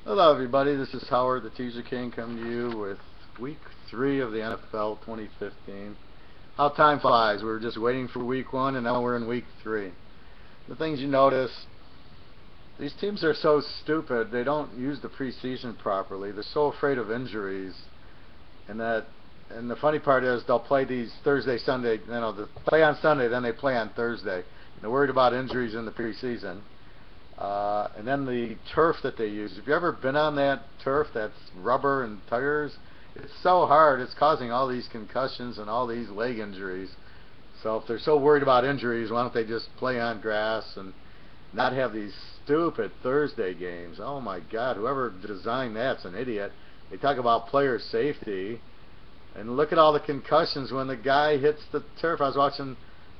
Hello everybody, this is Howard the Teaser King coming to you with week 3 of the NFL 2015. How time flies. We were just waiting for week 1 and now we're in week 3. The things you notice, these teams are so stupid, they don't use the preseason properly. They're so afraid of injuries. And the funny part is they'll play these Thursday, Sunday, they play on Sunday, then they play on Thursday. They're worried about injuries in the preseason. And then the turf that they use. If you've ever been on that turf that's rubber and tires, it's so hard. It's causing all these concussions and all these leg injuries. So if they're so worried about injuries, why don't they just play on grass and not have these stupid Thursday games? Oh my God, whoever designed that's an idiot. They talk about player safety, and look at all the concussions when the guy hits the turf. I was watching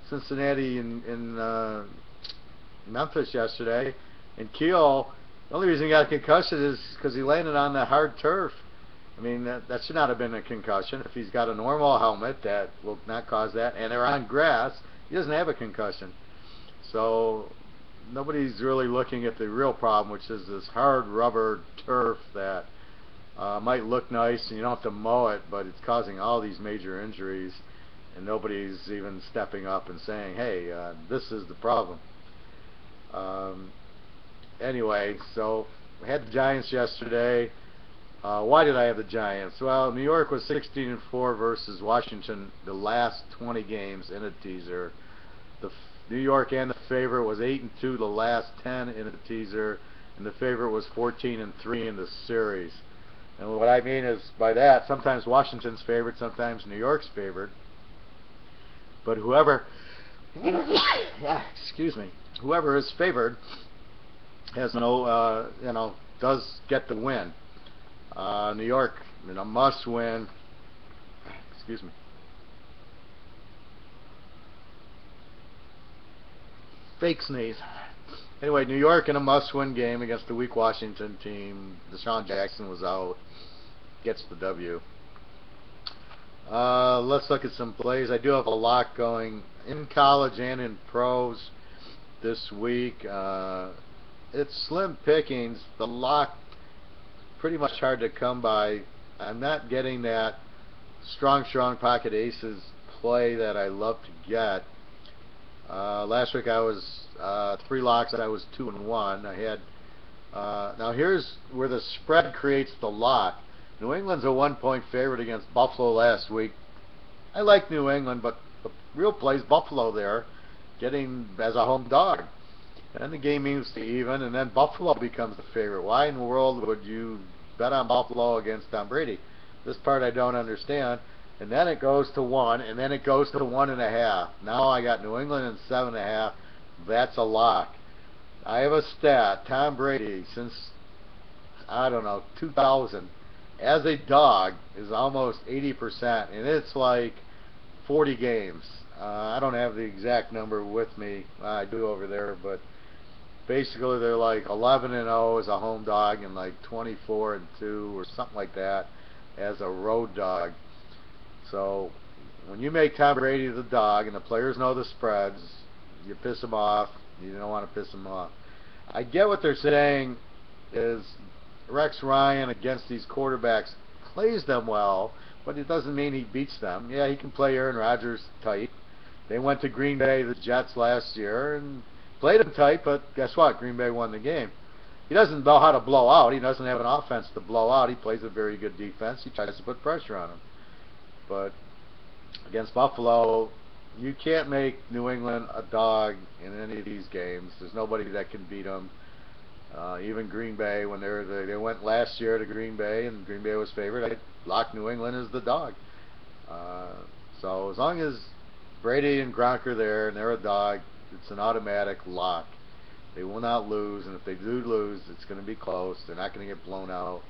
Cincinnati in Memphis yesterday, and Keel, the only reason he got a concussion is because he landed on the hard turf. I mean, that should not have been a concussion. If he's got a normal helmet, that will not cause that. And they're on grass, he doesn't have a concussion. So nobody's really looking at the real problem, which is this hard rubber turf that might look nice and you don't have to mow it, but it's causing all these major injuries, and nobody's even stepping up and saying, hey, this is the problem. Anyway, so we had the Giants yesterday. Why did I have the Giants? Well, New York was 16-4 versus Washington the last 20 games in a teaser. New York and the favorite was 8-2 the last 10 in a teaser, and the favorite was 14-3 in the series. And what I mean is by that, sometimes Washington's favored, sometimes New York's favored. But whoever excuse me, whoever is favored has no, does get the win. New York, must win. Excuse me. Fake sneeze. Anyway, New York in a must-win game against the weak Washington team. Deshaun Jackson was out. Gets the W. Let's look at some plays. I do have a lot going in college and in pros this week. It's slim pickings. The lock pretty much hard to come by. I'm not getting that strong pocket aces play that I love to get. Last week I was 3 locks. I was 2-1. I had now here's where the spread creates the lock. New England's a 1-point favorite against Buffalo last week. I like New England, but the real play is Buffalo there, getting as a home dog. And the game moves to even, and then Buffalo becomes the favorite. Why in the world would you bet on Buffalo against Tom Brady? This part I don't understand. And then it goes to 1, and then it goes to 1.5. Now I got New England and 7.5. That's a lock. I have a stat. Tom Brady, since, I don't know, 2000, as a dog, is almost 80%, and it's like 40 games. I don't have the exact number with me. I do over there, but basically they're like 11-0 as a home dog and like 24-2 or something like that as a road dog. So when you make Tom Brady the dog and the players know the spreads, you piss them off. You don't want to piss them off. I get what they're saying is Rex Ryan against these quarterbacks plays them well, but it doesn't mean he beats them. Yeah, he can play Aaron Rodgers tight. They went to Green Bay, the Jets, last year and played him tight, but guess what? Green Bay won the game. He doesn't know how to blow out. He doesn't have an offense to blow out. He plays a very good defense. He tries to put pressure on him. But against Buffalo, you can't make New England a dog in any of these games. There's nobody that can beat them. Even Green Bay, when they went last year to Green Bay and Green Bay was favored, I locked New England as the dog. So as long as Brady and Gronk are there and they're a dog, it's an automatic lock. They will not lose, and if they do lose, it's going to be close. They're not going to get blown out.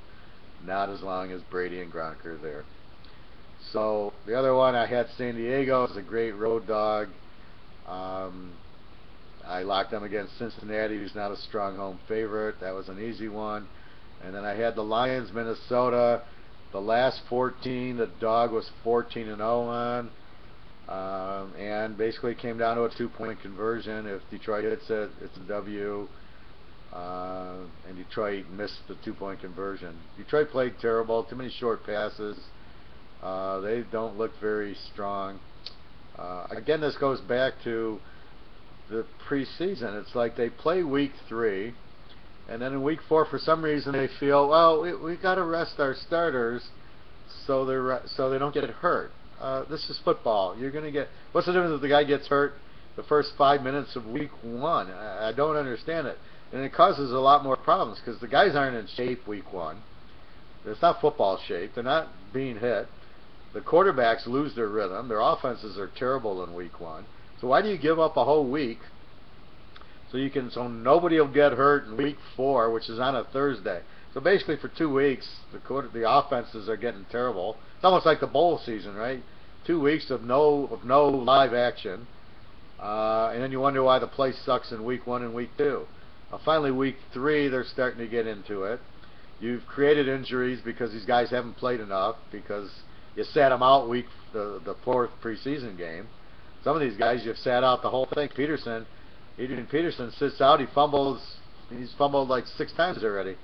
Not as long as Brady and Gronk are there. So the other one I had San Diego as a great road dog. I locked them against Cincinnati, who's not a strong home favorite. That was an easy one. And then I had the Lions, Minnesota. The last 14, the dog was 14-0 on. And basically came down to a 2-point conversion. If Detroit hits it, it's a W. and Detroit missed the 2-point conversion. Detroit played terrible, too many short passes. They don't look very strong. Again, this goes back to the preseason. It's like they play week 3, and then in week 4, for some reason, they feel, well, we got to rest our starters so they don't get hurt. This is football. You're going to get. What's the difference if the guy gets hurt the first 5 minutes of week 1? I don't understand it, and it causes a lot more problems because the guys aren't in shape week 1. It's not football shape. They're not being hit. The quarterbacks lose their rhythm. Their offenses are terrible in week 1. So why do you give up a whole week so nobody will get hurt in week 4, which is on a Thursday? So basically, for 2 weeks, the offenses are getting terrible. It's almost like the bowl season, right? 2 weeks of no live action, and then you wonder why the place sucks in week 1 and week 2. Finally, week 3, they're starting to get into it. You've created injuries because these guys haven't played enough because you sat them out the 4th preseason game. Some of these guys you've sat out the whole thing. Adrian Peterson sits out. He's fumbled like 6 times already.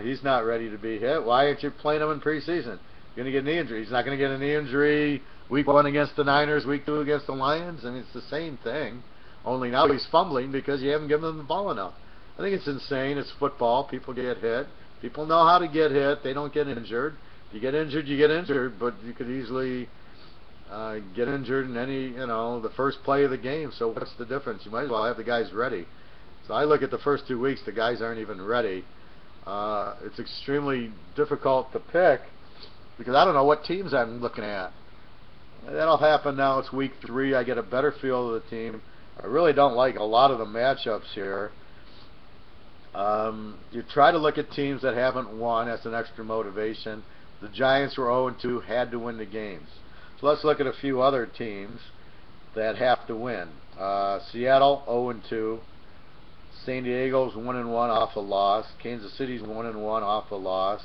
He's not ready to be hit. Why aren't you playing him in preseason? You're going to get a knee injury. He's not going to get a knee injury week 1 against the Niners, week 2 against the Lions. I mean, it's the same thing. Only now he's fumbling because you haven't given him the ball enough. I think it's insane. It's football. People get hit. People know how to get hit. They don't get injured. If you get injured, you get injured, but you could easily get injured in the first play of the game. So what's the difference? You might as well have the guys ready. So I look at the first 2 weeks, the guys aren't even ready. It's extremely difficult to pick because I don't know what teams I'm looking at. That'll happen now. It's week 3. I get a better feel of the team. I really don't like a lot of the matchups here. You try to look at teams that haven't won. That's an extra motivation. The Giants were 0-2, had to win the games. So let's look at a few other teams that have to win. Seattle 0-2. San Diego's 1-1 off a loss. Kansas City's 1-1 off a loss.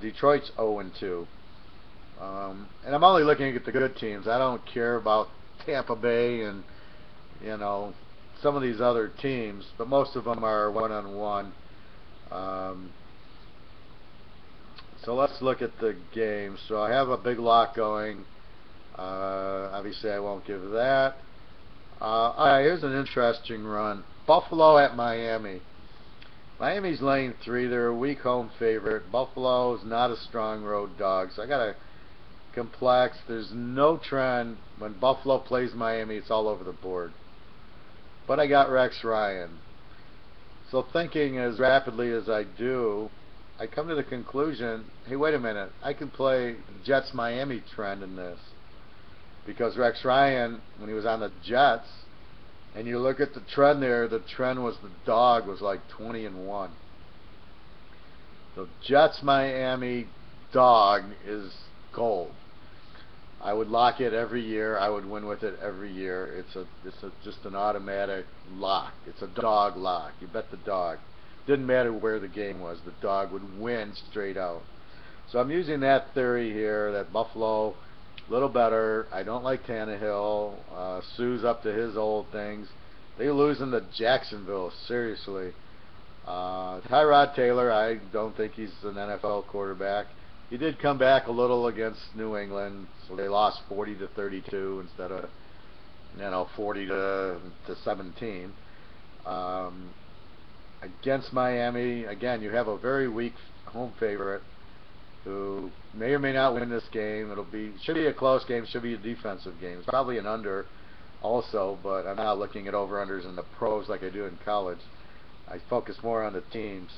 Detroit's 0-2. And I'm only looking at the good teams. I don't care about Tampa Bay and some of these other teams, but most of them are 1-1. So let's look at the games. So I have a big lock going. Obviously, I won't give that. Alright, here's an interesting run. Buffalo at Miami. Miami's laying 3. They're a weak home favorite. Buffalo's not a strong road dog. So I got a complex. There's no trend. When Buffalo plays Miami, it's all over the board. But I got Rex Ryan. So thinking as rapidly as I do, I come to the conclusion, hey, wait a minute. I can play Jets-Miami trend in this. Because Rex Ryan, when he was on the Jets, and you look at the trend there, the trend was the dog was like 20-1. So Jets-Miami dog is gold. I would lock it every year. I would win with it every year. It's just an automatic lock. It's a dog lock. You bet the dog. Didn't matter where the game was. The dog would win straight out. So I'm using that theory here that Buffalo, a little better. I don't like Tannehill. Sue's up to his old things. They losing to Jacksonville. Seriously. Tyrod Taylor, I don't think he's an NFL quarterback. He did come back a little against New England, so they lost 40-32 instead of 40-17. Against Miami, again, you have a very weak home favorite who may or may not win this game. Should be a close game, should be a defensive game. It's probably an under also, but I'm not looking at over-unders in the pros like I do in college. I focus more on the teams.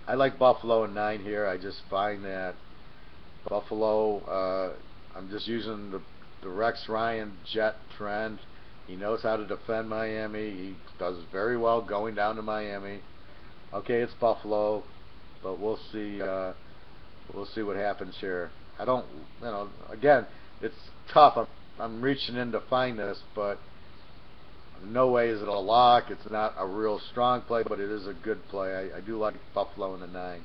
I like Buffalo in 9 here. I just find that Buffalo, I'm just using the Rex Ryan Jet trend. He knows how to defend Miami. He does very well going down to Miami. Okay, it's Buffalo, but we'll see. We'll see what happens here. I don't, again, it's tough. I'm reaching in to find this, but no way is it a lock. It's not a real strong play, but it is a good play. I do like Buffalo in the 9.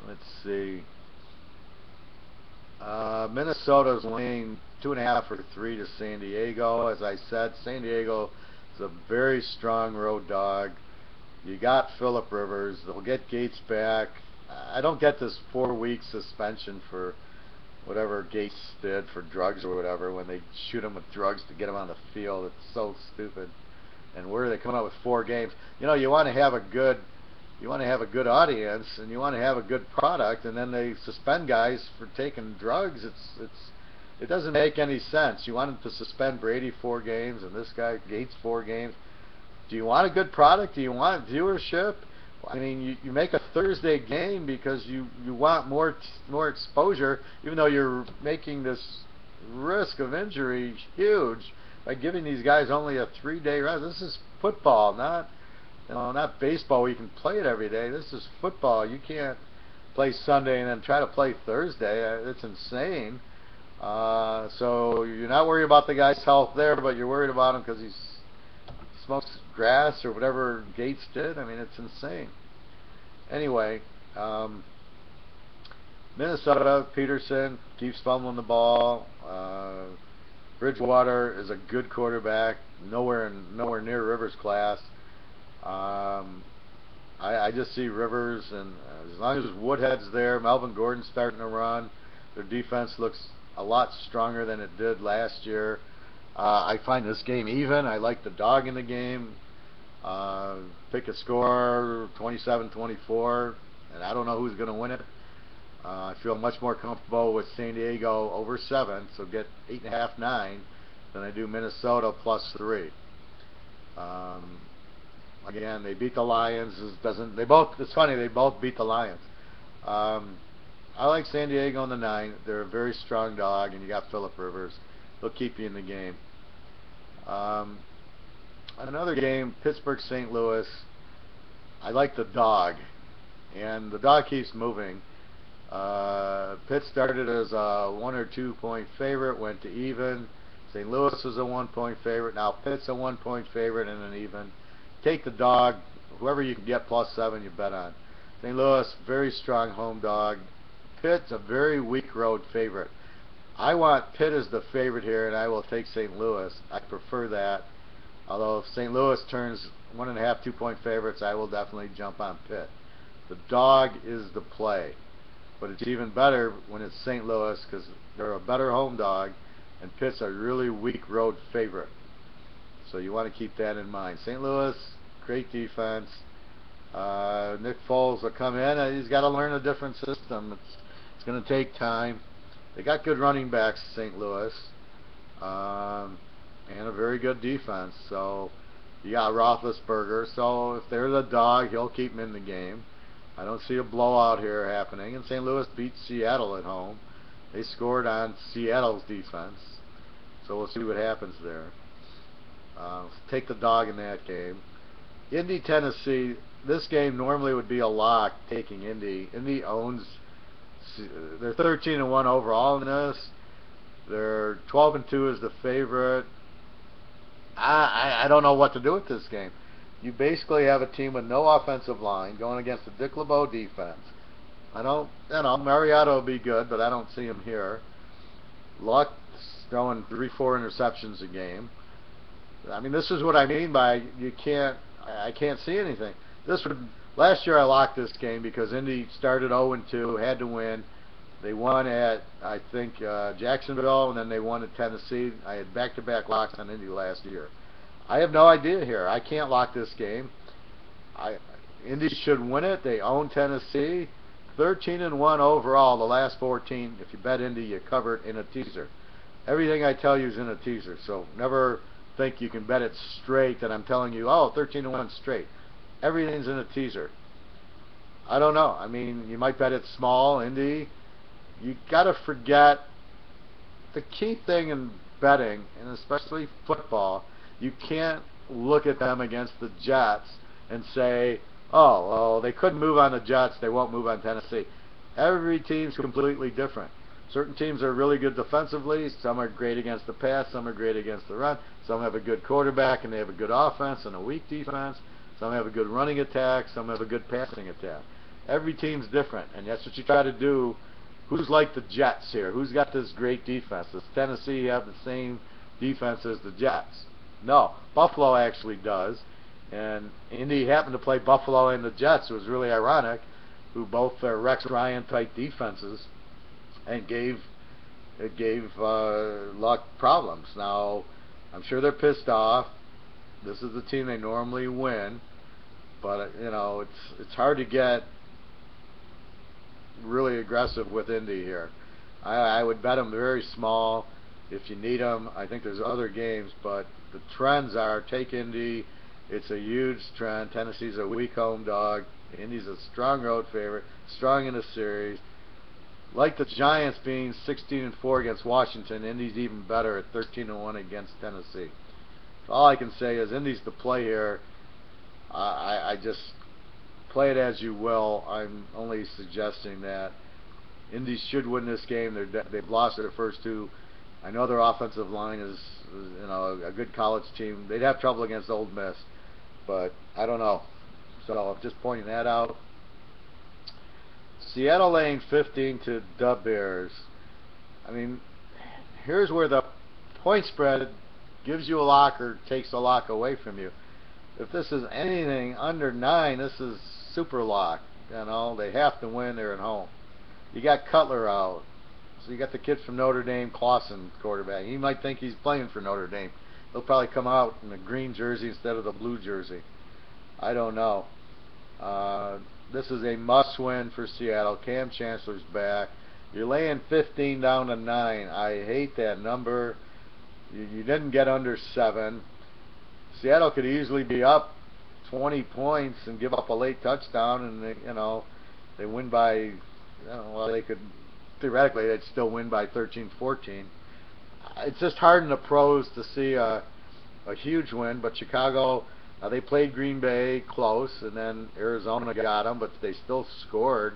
Let's see. Minnesota's laying 2.5 or 3 to San Diego. As I said, San Diego is a very strong road dog. You got Phillip Rivers. They'll get Gates back. I don't get this 4-week suspension for whatever Gates did for drugs or whatever, when they shoot him with drugs to get him on the field. It's so stupid. And where are they coming out with 4 games? You know, you want to have a good audience, and you want to have a good product, and then they suspend guys for taking drugs. It doesn't make any sense. You want them to suspend Brady 4 games and this guy Gates 4 games. Do you want a good product? Do you want viewership? I mean, you make a Thursday game because you want more exposure, even though you're making this risk of injury huge by giving these guys only a 3-day rest. This is football, not baseball where you can play it every day. This is football. You can't play Sunday and then try to play Thursday. It's insane. So you're not worried about the guy's health there, but you're worried about him because he smokes grass or whatever Gates did. I mean, it's insane. Anyway, Minnesota, Peterson keeps fumbling the ball. Bridgewater is a good quarterback, nowhere near Rivers' class. I just see Rivers, and as long as Woodhead's there, Melvin Gordon's starting to run, their defense looks a lot stronger than it did last year. I find this game even. I like the dog in the game. Pick a score, 27-24, and I don't know who's going to win it. I feel much more comfortable with San Diego over 7, so get 8.5, 9, than I do Minnesota +3. Again, they beat the Lions. It's funny, they both beat the Lions. I like San Diego on the 9. They're a very strong dog, and you got Phillip Rivers. They'll keep you in the game. Another game, Pittsburgh-St. Louis. I like the dog, and the dog keeps moving. Pitt started as a 1 or 2 point favorite, went to even. St. Louis was a 1 point favorite. Now Pitt's a 1 point favorite and an even. Take the dog. Whoever you can get +7, you bet on. St. Louis, very strong home dog. Pitt's a very weak road favorite. I want Pitt as the favorite here, and I will take St. Louis. I prefer that. Although if St. Louis turns 1.5, 2 point favorites, I will definitely jump on Pitt. The dog is the play. But it's even better when it's St. Louis because they're a better home dog, and Pitt's a really weak road favorite. So you want to keep that in mind. St. Louis, great defense. Nick Foles will come in, and he's got to learn a different system. It's going to take time. They got good running backs, St. Louis, and a very good defense. So you got Roethlisberger. So if they're the dog, he'll keep him in the game. I don't see a blowout here happening. And St. Louis beat Seattle at home. They scored on Seattle's defense. So we'll see what happens there. Take the dog in that game. Indy, Tennessee. This game normally would be a lock taking Indy. Indy owns. They're 13-1 overall in this. They're 12-2 as the favorite. I don't know what to do with this game. You basically have a team with no offensive line going against a Dick LeBeau defense. Mariota will be good, but I don't see him here. Luck's throwing 3-4 interceptions a game. I mean, this is what I mean by I can't see anything. Last year I locked this game because Indy started 0-2, had to win. They won at, I think, Jacksonville, and then they won at Tennessee. I had back-to-back locks on Indy last year. I have no idea here. I can't lock this game. Indy should win it. They own Tennessee. 13-1 overall, the last 14. If you bet Indy, you cover it in a teaser. Everything I tell you is in a teaser, so never think you can bet it straight that I'm telling you, oh, 13-1 straight. Everything's in a teaser. I don't know. I mean, you might bet it small, Indy. You got to forget the key thing in betting, and especially football, you can't look at them against the Jets and say, oh, well, they couldn't move on the Jets, they won't move on Tennessee. Every team's completely different. Certain teams are really good defensively, some are great against the pass, some are great against the run, some have a good quarterback and they have a good offense and a weak defense, some have a good running attack, some have a good passing attack. Every team's different, and that's what you try to do who's like the Jets here? Who's got this great defense? Does Tennessee have the same defense as the Jets? No. Buffalo actually does. And Indy happened to play Buffalo and the Jets. It was really ironic, who both are Rex Ryan type defenses, and gave Luck problems. Now, I'm sure they're pissed off. This is the team they normally win, but you know, it's hard to get really aggressive with Indy here. I would bet them very small if you need them. I think there's other games, but the trends are take Indy. It's a huge trend. Tennessee's a weak home dog. Indy's a strong road favorite, strong in the series. Like the Giants being 16-4 against Washington, Indy's even better at 13-1 against Tennessee. So all I can say is Indy's the play here. I just play it as you will. I'm only suggesting that Indy should win this game. They've lost their first two. I know their offensive line is you know, a good college team. They'd have trouble against Ole Miss, but I don't know. So I'm just pointing that out. Seattle laying 15 to the Bears. I mean, here's where the point spread gives you a lock or takes a lock away from you. If this is anything under 9, this is super lock. You know, they have to win. They're at home. You got Cutler out. So you got the kid from Notre Dame, Clausen, quarterback. He might think he's playing for Notre Dame. He'll probably come out in a green jersey instead of the blue jersey. I don't know. This is a must-win for Seattle. Cam Chancellor's back. You're laying 15 down to 9. I hate that number. You didn't get under 7. Seattle could easily be up 20 points and give up a late touchdown, and they win by. Well, they could theoretically they'd still win by 13-14. It's just hard in the pros to see a huge win, but Chicago. They played Green Bay close, and then Arizona got them, but they still scored.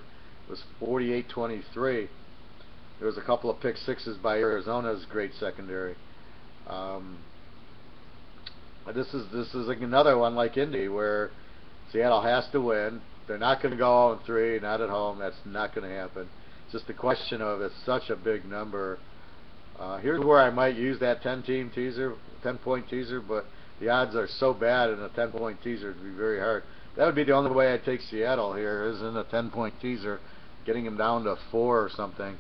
It was 48-23. There was a couple of pick sixes by Arizona's great secondary. This is another one like Indy, where Seattle has to win. They're not going to go 0-3, not at home. That's not going to happen. It's just a question of it's such a big number. Here's where I might use that 10-point teaser, but the odds are so bad in a 10-point teaser, it'd be very hard. That would be the only way I'd take Seattle here, is in a 10-point teaser, getting them down to 4 or something.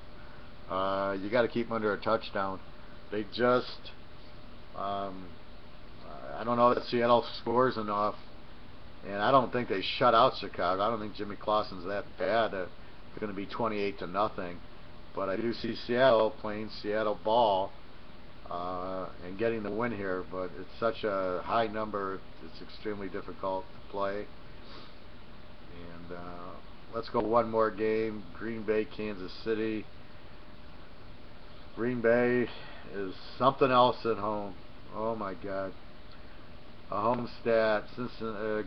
You got to keep them under a touchdown. They just, I don't know that Seattle scores enough, and I don't think they shut out Chicago. I don't think Jimmy Clausen's that bad. They're going to be 28-0, but I do see Seattle playing Seattle ball. And getting the win here, but it's such a high number, it's extremely difficult to play. And let's go one more game. Green Bay, Kansas City. Green Bay is something else at home. Oh my God. A home stat since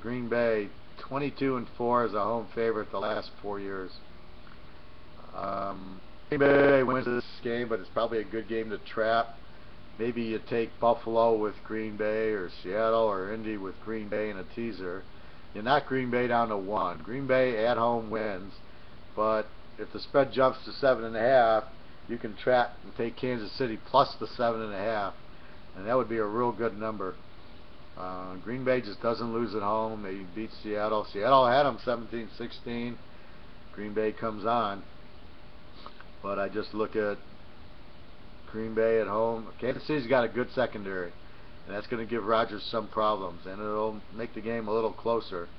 Green Bay 22-4 as a home favorite the last 4 years. Green Bay wins this game, but it's probably a good game to trap. Maybe you take Buffalo with Green Bay, or Seattle or Indy with Green Bay in a teaser. You knock Green Bay down to 1. Green Bay at home wins, but if the spread jumps to 7.5, you can trap and take Kansas City plus the 7.5, and that would be a real good number. Green Bay just doesn't lose at home. They beat Seattle. Seattle had them 17-16. Green Bay comes on, but I just look at Green Bay at home. Kansas City's got a good secondary, and that's going to give Rodgers some problems, and it'll make the game a little closer.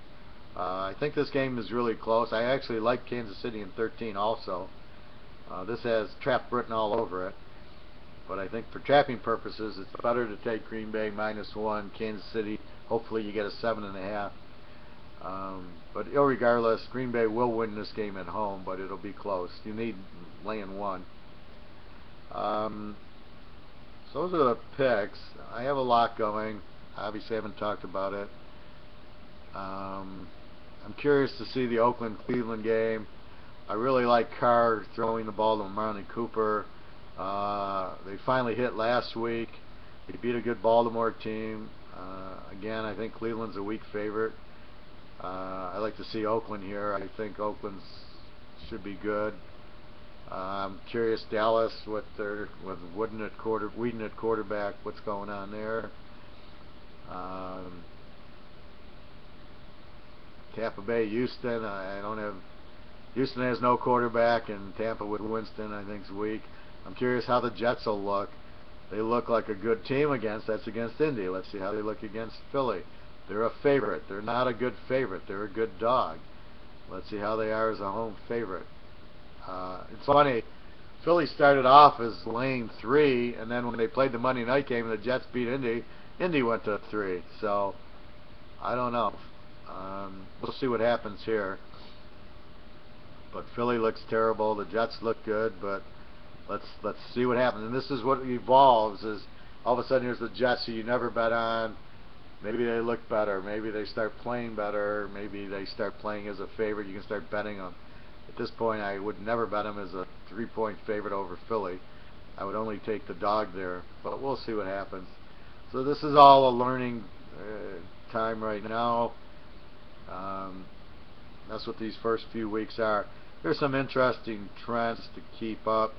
I think this game is really close. I actually like Kansas City in 13 also. This has Trap Britain all over it, but I think for trapping purposes, it's better to take Green Bay -1, Kansas City. Hopefully you get a 7.5. But irregardless, Green Bay will win this game at home, but it'll be close. You need laying 1. So those are the picks. I have a lot going. Obviously, I haven't talked about it. I'm curious to see the Oakland-Cleveland game. I really like Carr throwing the ball to Amari Cooper. They finally hit last week. They beat a good Baltimore team. Again, I think Cleveland's a weak favorite. I like to see Oakland here. I think Oakland should be good. I'm curious Dallas with Whedon at quarterback, what's going on there. Um, Tampa Bay, Houston. I don't have. Houston has no quarterback, and Tampa with Winston I think is weak. I'm curious how the Jets will look. They look like a good team that's against Indy. Let's see how they look against Philly. They're a favorite. They're not a good favorite. They're a good dog. Let's see how they are as a home favorite. It's funny. Philly started off as laying 3, and then when they played the Monday night game and the Jets beat Indy, Indy went to 3. So I don't know. We'll see what happens here. But Philly looks terrible. The Jets look good, but let's see what happens. And this is what evolves: is all of a sudden here's the Jets who you never bet on. Maybe they look better. Maybe they start playing better. Maybe they start playing as a favorite. You can start betting them. At this point, I would never bet them as a 3-point favorite over Philly. I would only take the dog there. But we'll see what happens. So this is all a learning time right now. That's what these first few weeks are. There's some interesting trends to keep up.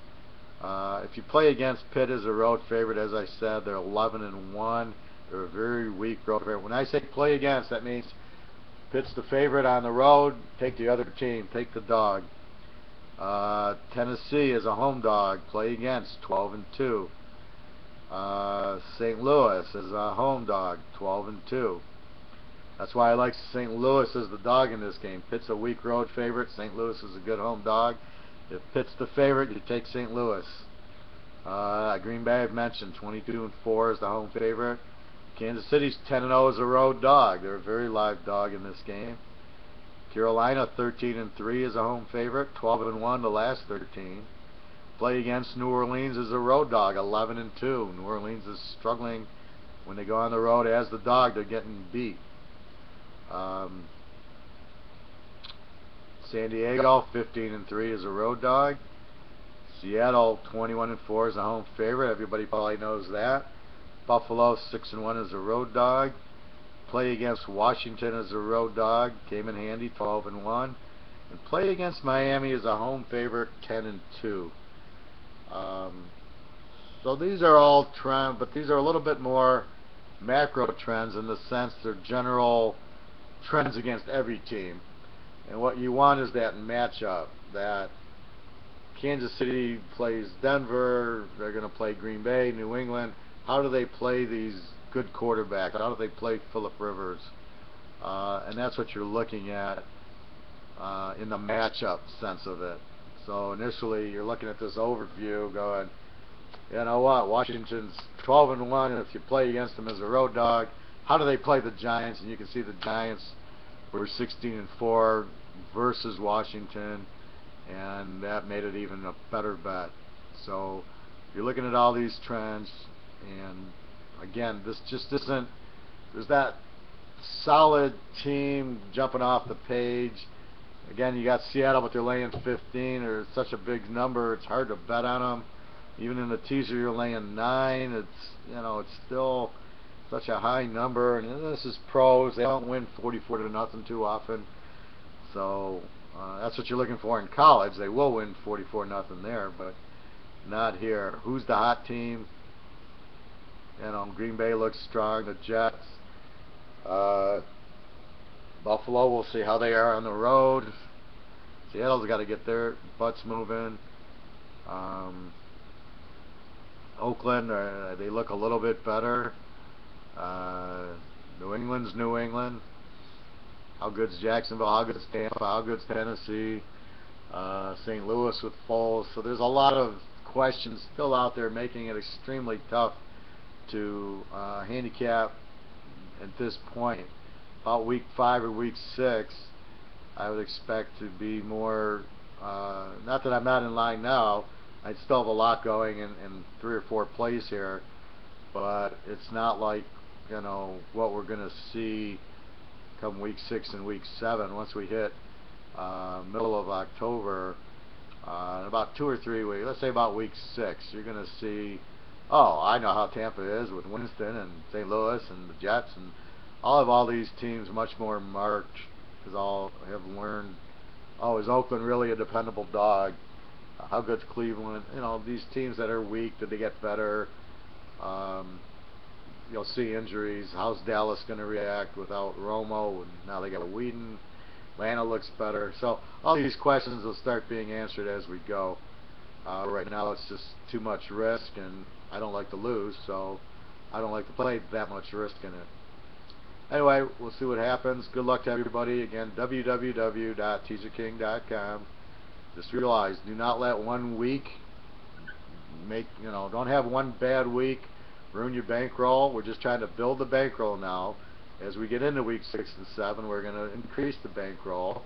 If you play against Pitt as a road favorite, as I said, they're 11-1. They're a very weak road favorite. When I say play against, that means Pitt's the favorite on the road. Take the other team. Take the dog. Tennessee is a home dog. Play against, 12-2. St. Louis is a home dog, 12-2. That's why I like St. Louis as the dog in this game. Pitt's a weak road favorite. St. Louis is a good home dog. If Pitt's the favorite, you take St. Louis. Green Bay, I've mentioned, 22-4 is the home favorite. Kansas City's 10-0 as a road dog. They're a very live dog in this game. Carolina, 13-3 is a home favorite. 12-1 the last 13. Play against New Orleans as a road dog, 11-2. New Orleans is struggling when they go on the road as the dog. They're getting beat. San Diego, 15-3 is a road dog. Seattle, 21-4 is a home favorite. Everybody probably knows that. Buffalo, 6-1 is a road dog. Play against Washington as a road dog. Came in handy, 12-1. And play against Miami as a home favorite, 10-2. So these are all trends, but these are a little bit more macro trends in the sense they're general trends against every team. And what you want is that matchup, that Kansas City plays Denver, they're going to play Green Bay, New England. How do they play these good quarterbacks? How do they play Phillip Rivers? And that's what you're looking at in the matchup sense of it. So initially you're looking at this overview going, you know what, Washington's 12-1, and if you play against them as a road dog, how do they play the Giants? And you can see the Giants were 16-4 versus Washington, and that made it even a better bet. So you're looking at all these trends, and again, this just isn't, there's that solid team jumping off the page. Again, you got Seattle, but they're laying 15, or such a big number, it's hard to bet on them. Even in the teaser, you're laying 9. It's, you know, it's still such a high number, and this is pros. They don't win 44-0 too often. So that's what you're looking for in college. They will win 44-0 there, but not here. Who's the hot team? You know, Green Bay looks strong. The Jets. Buffalo, we'll see how they are on the road. Seattle's got to get their butts moving. Oakland, they look a little bit better. New England's New England. How good's Jacksonville? How good's Tampa? How good's Tennessee? St. Louis with Foles. So there's a lot of questions still out there, making it extremely tough to handicap at this point. About week 5 or week 6, I would expect to be more, not that I'm not in line now, I still have a lot going in 3 or 4 plays here, but it's not like, you know, what we're going to see come week 6 and week 7. Once we hit middle of October, in about 2 or 3 weeks, let's say about week 6, you're going to see, oh, I know how Tampa is with Winston and St. Louis and the Jets, and I'll have all these teams much more marked, because I'll have learned, oh, is Oakland really a dependable dog? How good's Cleveland? You know, these teams that are weak, did they get better? Um, You'll see injuries. How's Dallas going to react without Romo? And now they got Whedon. Atlanta looks better. So all these questions will start being answered as we go. Right now it's just too much risk, and I don't like to lose, so I don't like to play that much risk in it. Anyway, we'll see what happens. Good luck to everybody. Again, www.teaserking.com. Just realize, do not let one week don't have one bad week ruin your bankroll. We're just trying to build the bankroll now. As we get into week 6 and 7, we're going to increase the bankroll,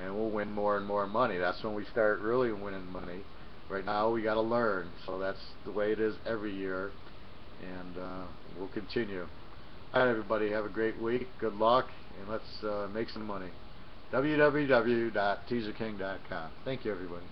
and we'll win more and more money. That's when we start really winning money. Right now, we got to learn. So that's the way it is every year, and we'll continue. All right, everybody, have a great week. Good luck, and let's make some money. www.teaserking.com. Thank you, everybody.